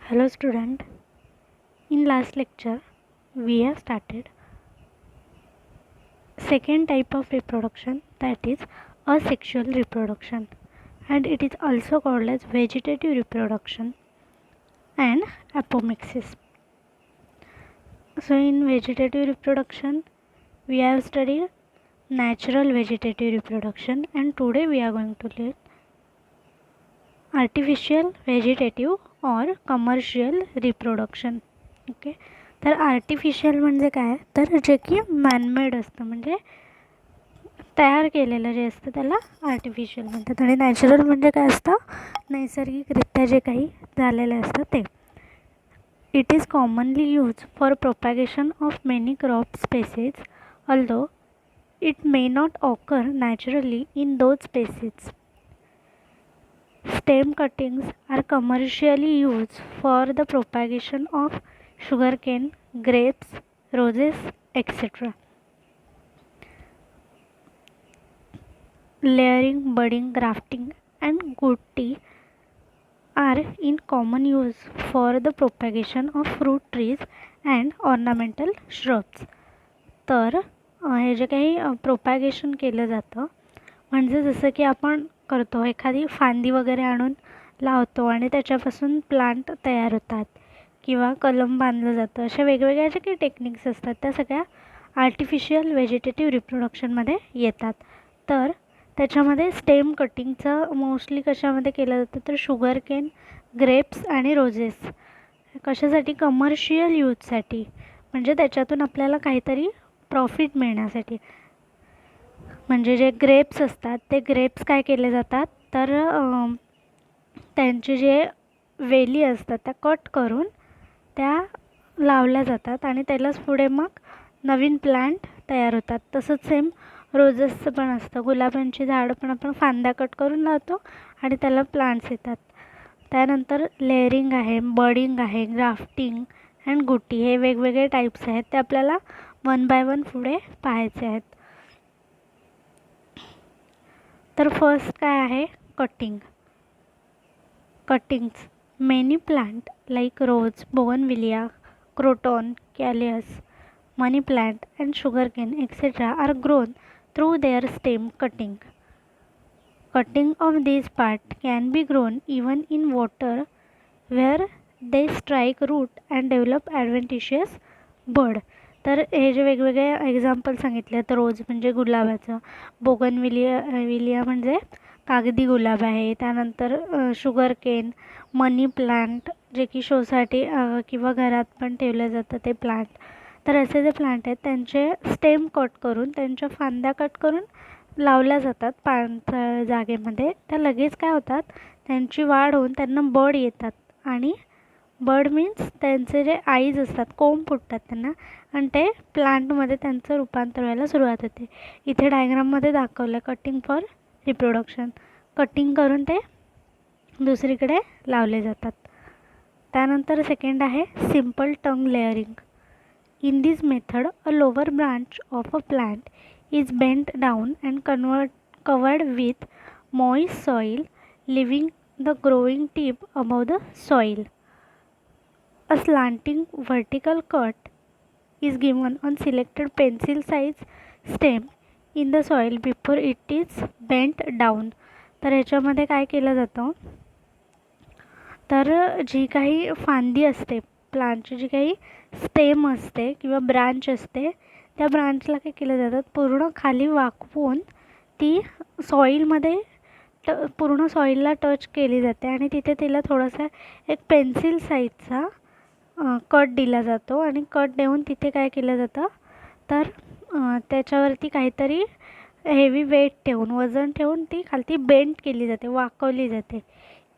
Hello student, in last lecture we have started second type of reproduction, that is asexual reproduction, and it is also called as vegetative reproduction and apomixis. So in vegetative reproduction we have studied natural vegetative reproduction, and today we are going to learn artificial vegetative or commercial reproडक्शन. Okay, तर artificial म्हणजे काय, तर जे की man-made असतं, म्हणजे तयार केलेलं जे असतं त्याला आर्टिफिशियल म्हणतात, आणि नॅचरल म्हणजे काय असतं, नैसर्गिकरित्या जे काही झालेले असतं ते. It is commonly use for propagation of many crop species, although it may not occur naturally in those species. Stem cuttings are commercially used for the propagation of sugarcane, grapes, roses, etc. Layering, budding, grafting, and good tea are in common use for the propagation of fruit trees and ornamental shrubs. तर हे जे काही propagation केलं जातं, म्हणजे जसं की आपण करतो, एखादी फांदी वगैरे आणून लावतो आणि त्याच्यापासून प्लांट तयार होतात किंवा कलम बांधलं जातं, अशा वेगवेगळ्या ज्या काही टेक्निक्स असतात त्या सगळ्या आर्टिफिशियल व्हेजिटेटिव्ह रिप्रोडक्शनमध्ये येतात. तर त्याच्यामध्ये स्टेम कटिंगचं मोस्टली कशामध्ये केलं जातं, तर शुगर केन, ग्रेप्स आणि रोजेस. कशासाठी, कमर्शियल यूजसाठी, म्हणजे त्याच्यातून आपल्याला काहीतरी प्रॉफिट मिळण्यासाठी. म्हणजे जे ग्रेप्स असतात ते ग्रेप्स काय केले जातात, तर त्यांचे जे वेली असतात त्या कट करून त्या लावल्या जातात आणि त्यालाच पुढे मग नवीन प्लांट तयार होतात. तसंच सेम रोजेसचं पण असतं, गुलाबांची झाडं पण आपण फांद्या कट करून लावतो आणि त्याला प्लांट्स येतात. त्यानंतर लेअरिंग आहे, बडिंग आहे, ग्राफ्टिंग अँड गुटी, हे वेगवेगळे टाईप्स आहेत, ते आपल्याला वन बाय वन पुढे पाहायचे आहेत. तर फर्स्ट काय आहे, cutting. Cuttings, many plant like rose, bougainvillea, croton, coleus, money plant and sugarcane etcetera are grown through their stem cutting. Cutting of these parts can be grown even in water where they strike root and develop adventitious bud. तर हे जे वेगवेगळे example सांगितले आहेत, रोज म्हणजे गुलाबाचं, bougainvillea म्हणजे कागदी गुलाब आहे, त्यानंतर शुगर केन, मनी प्लांट जे की शोसाठी किंवा घरात पण ठेवलं जातं ते प्लांट. तर असे जे प्लांट आहेत त्यांचे स्टेम कट करून, त्यांच्या फांद्या कट करून लावल्या जातात पाणथळ जागेमध्ये. त्या लगेच काय होतात, त्यांची वाढ होऊन त्यांना बड येतात, आणि बड मीन्स त्यांचे जे आईज असतात, कोंब फुटतात त्यांना, आणि ते प्लांटमध्ये त्यांचं रूपांतर व्हायला सुरुवात होते. इथे डायग्राममध्ये दाखवलं कटिंग फॉर रिप्रोडक्शन. कटिंग करून ते दुसरीकडे लावले जातात. त्यानंतर सेकंड आहे simple tongue layering. In this method a lower branch of a plant is bent down and covered with moist soil, leaving the growing tip above the soil. A slanting vertical cut is given on selected pencil size stem in the soil before it is bent down. तर ह्याच्यामध्ये काय केलं जातं, तर जी काही फांदी असते प्लांटची, जी काही स्टेम असते किंवा ब्रांच असते, त्या ब्रांचला काय केलं जातात, पूर्ण खाली वाकवून ती सॉईलमध्ये पूर्ण सॉईलला टच केली जाते, आणि तिथे तिला थोडासा एक पेन्सिल साईजचा कट दिला जातो, आणि कट देऊन तिथे काय केलं जातं, तर त्याच्यावरती काहीतरी हेवी वेट ठेवून, वजन ठेवून ती खालती बेंड केली जाते, वाकवली जाते.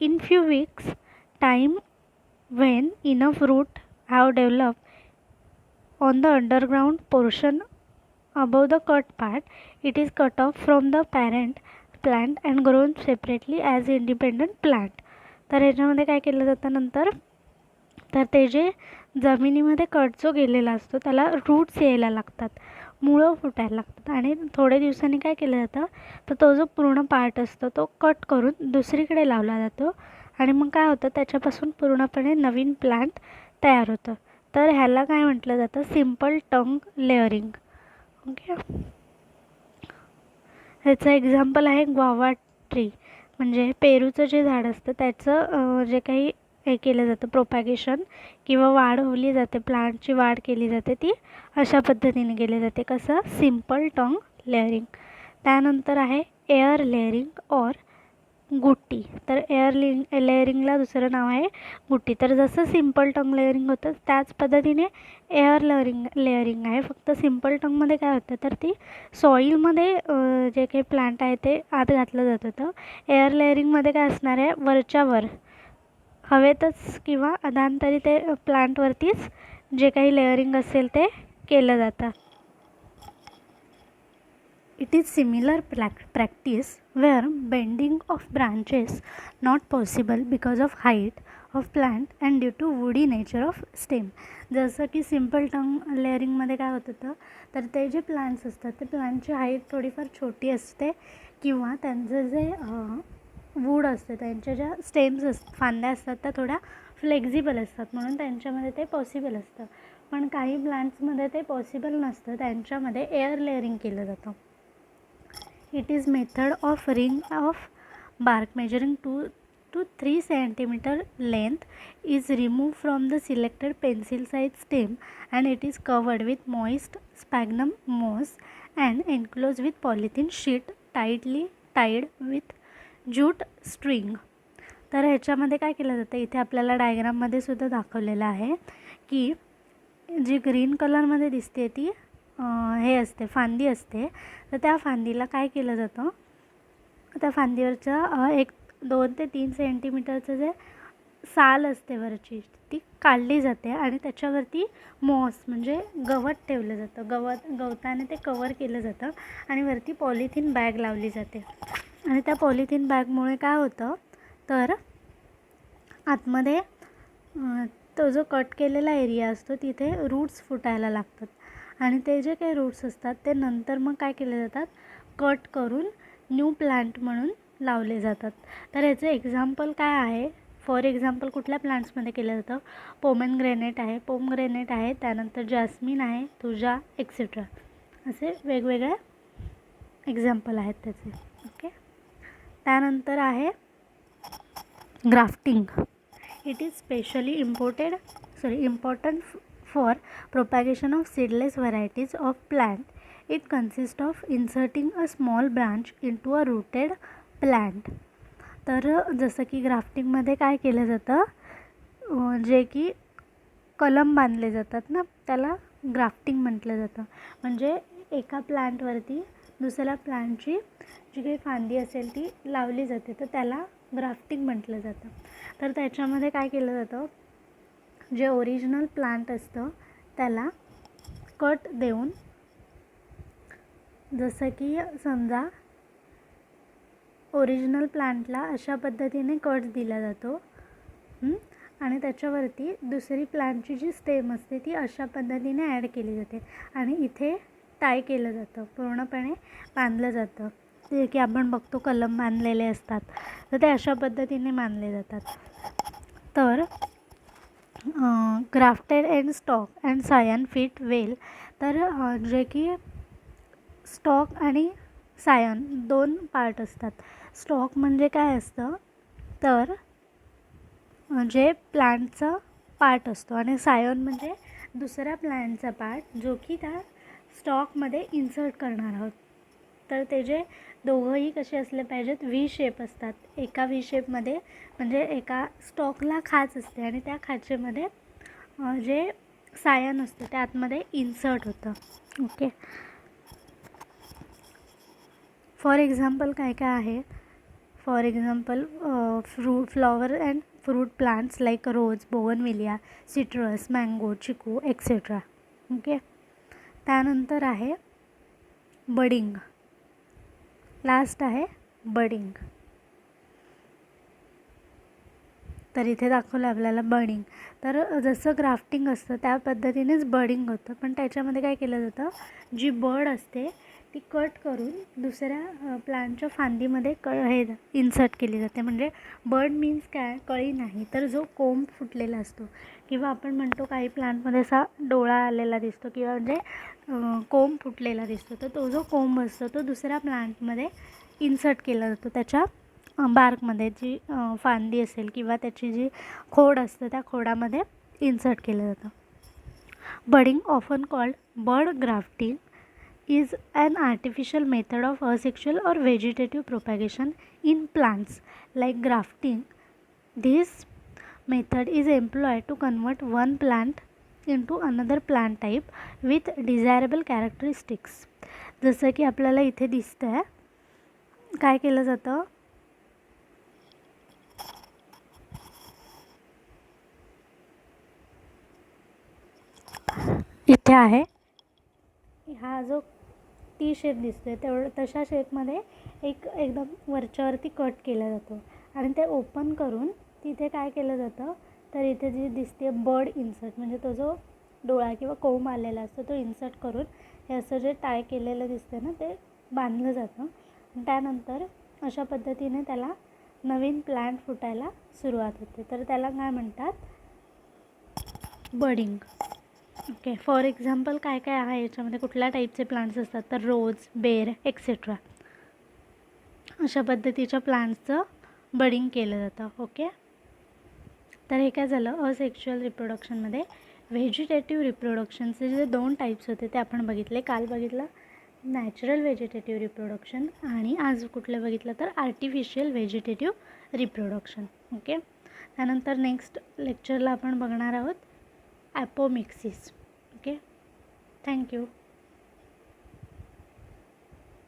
In few weeks time when enough root have developed on the underground portion above the cut part, it is cut off from the parent plant and grown separately as independent plant. तर ह्याच्यामध्ये काय केलं जातं नंतर, तर ते जे जमिनीमध्ये कट जो गेलेला असतो त्याला रूट्स यायला लागतात, मुळं फुटायला लागतात, आणि थोड्या दिवसांनी काय केलं जातं, तर तो जो पूर्ण पार्ट असतो तो कट करून दुसरीकडे लावला जातो, आणि मग काय होतं, त्याच्यापासून पूर्णपणे नवीन प्लांट तयार होतं. तर ह्याला काय म्हटलं जातं, सिम्पल टंग लेअरिंग. ओके, ह्याचं एक्झाम्पल आहे ग्वावा ट्री, म्हणजे पेरूचं जे झाड असतं त्याचं जे काही हे केलं जातं प्रोपॅगेशन किंवा वाढवली जाते, प्लांटची वाढ केली जाते, ती अशा पद्धतीने केली जाते. कसं, सिम्पल टंग लेअरिंग. त्यानंतर आहे एअर लेअरिंग और गुट्टी. तर एअर लेअरिंगला दुसरं नाव आहे गुट्टी. तर जसं सिम्पल टंग लेअरिंग होतं त्याच पद्धतीने एअर लेअरिंग आहे. फक्त सिम्पल टंगमध्ये काय होतं, तर ती सॉईलमध्ये जे काही प्लांट आहे ते आत घातलं जात होतं. एअर लेअरिंगमध्ये काय असणार आहे, वरच्यावर हवेतच किंवा अधांतरी ते प्लांटवरतीच जे काही लेअरिंग असेल ते केलं जातं. It is similar practice where bending of branches not possible because of height of plant and due to woody nature of stem. जसं की सिम्पल टंग लेअरिंगमध्ये काय होत होतं, तर ते जे प्लांट्स असतात ते प्लांटची हाईट थोडीफार छोटी असते किंवा त्यांचं जे वूड असते, त्यांच्या ज्या स्टेम्स फांद्या असतात त्या थोड्या फ्लेक्झिबल असतात, म्हणून त्यांच्यामध्ये ते पॉसिबल असतं. पण काही प्लांट्समध्ये ते पॉसिबल नसतं, त्यांच्यामध्ये एअर लेअरिंग केलं जातं. It is method of ring of bark measuring 2 to 3 cm length is removed from the selected pencil size stem and it is covered with moist sphagnum moss and enclosed with polythene sheet tightly tied with jute string. तर ह्याच्यामध्ये काय केलं जातं, इथे आपल्याला डायग्राममध्ये सुद्धा दाखवलेलं आहे की जी ग्रीन कलरमध्ये दिसते ती हे असते, फांदी असते. तर त्या फांदीला काय केलं जातं, त्या फांदीवरचं 1-2 ते 3 सेंटीमीटरचं जे साल असते वरची ती काढली जाते आणि त्याच्यावरती मॉस म्हणजे गवत ठेवलं जातं. गवताने ते कवर केलं जातं आणि वरती पॉलिथिन बॅग लावली जाते. आणि त्या पॉलिथिन बॅगमुळे काय होतं, तर आतमध्ये तो जो कट केलेला एरिया असतो तिथे रूट्स फुटायला लागतात आणि ते जे काही रूट्स असतात ते नंतर मग काय केले जातात, कट करून न्यू प्लांट म्हणून लावले जातात. तर याचं एक्झाम्पल काय आहे, फॉर एक्झाम्पल कुठल्या प्लांट्समध्ये केलं जातं, पोमेग्रेनेट आहे, त्यानंतर जॅस्मिन आहे, तुझा एक्सेट्रा, असे वेगवेगळे एक्झाम्पल आहेत त्याचे. ओके, त्यानंतर आहे grafting. It is specially important for propagation of seedless varieties of plant. It consists of inserting a small branch into a rooted plant. तर जसं की ग्राफ्टिंगमध्ये काय केलं जातं, जे की कलम बांधले जातात ना, त्याला ग्राफ्टिंग म्हटलं जातं. म्हणजे एका प्लांटवरती दुसऱ्या प्लांटची जी काही फांदी असेल ती लावली जाते, तर त्याला ग्राफ्टिंग म्हटलं जातं. तर त्याच्यामध्ये काय केलं जातं, जे ओरिजिनल प्लांट असतं त्याला कट देऊन, जसं की समजा ओरिजिनल प्लांटला अशा पद्धतीने कट दिला जातो आणि त्याच्यावरती दुसरी प्लांटची जी स्टेम असते ती अशा पद्धतीने ॲड केली जाते आणि इथे टाय केलं जातं, पूर्णपणे बांधलं जातं. जे की आपण बघतो कलम बांधलेले असतात, तर ते अशा पद्धतीने बांधले जातात. तर grafted and stock and scion fit well. तर जे की स्टॉक आणि सायन 2 पार्ट असतात. स्टॉक म्हणजे काय असतं, तर जे प्लांटचा पार्ट असतो आणि सायन म्हणजे दुसऱ्या प्लांटचा पार्ट जो की त्या स्टॉकमध्ये इन्सर्ट करणार आहोत. तर ते जे दोघंही कसे असले पाहिजेत, व्ही शेप असतात. एका व्ही शेपमध्ये म्हणजे एका स्टॉकला खाच असते आणि त्या खाचेमध्ये जे सायन असतं ते आतमध्ये इन्सर्ट होतं. ओके, फॉर एक्झाम्पल काय काय आहे, for example flower and fruit plants like rose, bougainvillea, citrus, mango, chikoo etcetera. Okay, त्यानंतर आहे बडिंग. लास्ट आहे बडिंग. तर इथे दाखवलं आपल्याला बडिंग. तर जसं ग्राफ्टिंग असतं त्या पद्धतीनेच बडिंग होतं, पण त्याच्यामध्ये काय केलं जातं, जी बड असते ती कट करून दुसऱ्या प्लांटच्या फांदीमध्ये हे इन्सर्ट केली जाते. म्हणजे बड मीन्स काय, कळी नाही, तर जो कोंब फुटलेला असतो किंवा आपण म्हणतो काही प्लांटमध्ये असा डोळा आलेला दिसतो किंवा म्हणजे कोंब फुटलेला दिसतो, तर तो जो कोंब असतो तो दुसऱ्या प्लांटमध्ये इन्सर्ट केला जातो. त्याच्या बार्कमध्ये जी फांदी असेल किंवा त्याची जी खोड असतं त्या खोडामध्ये इन्सर्ट केलं जातं. Budding often called bud grafting is an artificial method of asexual or vegetative propagation in plants like grafting. This method is employed to convert one plant into another plant type with desirable characteristics. जसं की आपल्याला इथे दिसतंय काय केलं जातं, इथे आहे हा जो टी शेप दिसतोय तशा शेपमध्ये एकदम वरच्यावरती कट केला जातो आणि ते ओपन करून तिथे काय केलं जातं, तर इथे जी दिसते बड इन्सर्ट, म्हणजे तो जो डोळा किंवा कोंब आलेला असतो तो इन्सर्ट करून हे असं जे टाय केलेलं दिसतं ना ते बांधलं जातं. त्यानंतर अशा पद्धतीने त्याला नवीन प्लांट फुटायला सुरुवात होते. तर त्याला काय म्हणतात, बडिंग. ओके, फॉर एक्झाम्पल काय काय आहे याच्यामध्ये, कुठल्या टाईपचे प्लांट्स असतात, तर रोज, बेर एक्सेट्रा अशा पद्धतीच्या प्लांट्सचं बडिंग केलं जातं. ओके, तर हे काय झालं, असेक्शुअल रिप्रोडक्शनमध्ये व्हेजिटेटिव्ह रिप्रोडक्शनचे जे 2 टाईप्स होते ते आपण बघितले. काल बघितलं नॅचरल व्हेजिटेटिव्ह रिप्रोडक्शन आणि आज कुठलं बघितलं तर आर्टिफिशियल व्हेजिटेटिव्ह रिप्रोडक्शन. ओके, त्यानंतर नेक्स्ट लेक्चरला आपण बघणार आहोत ॲपोमिक्सिस. Okay, thank you.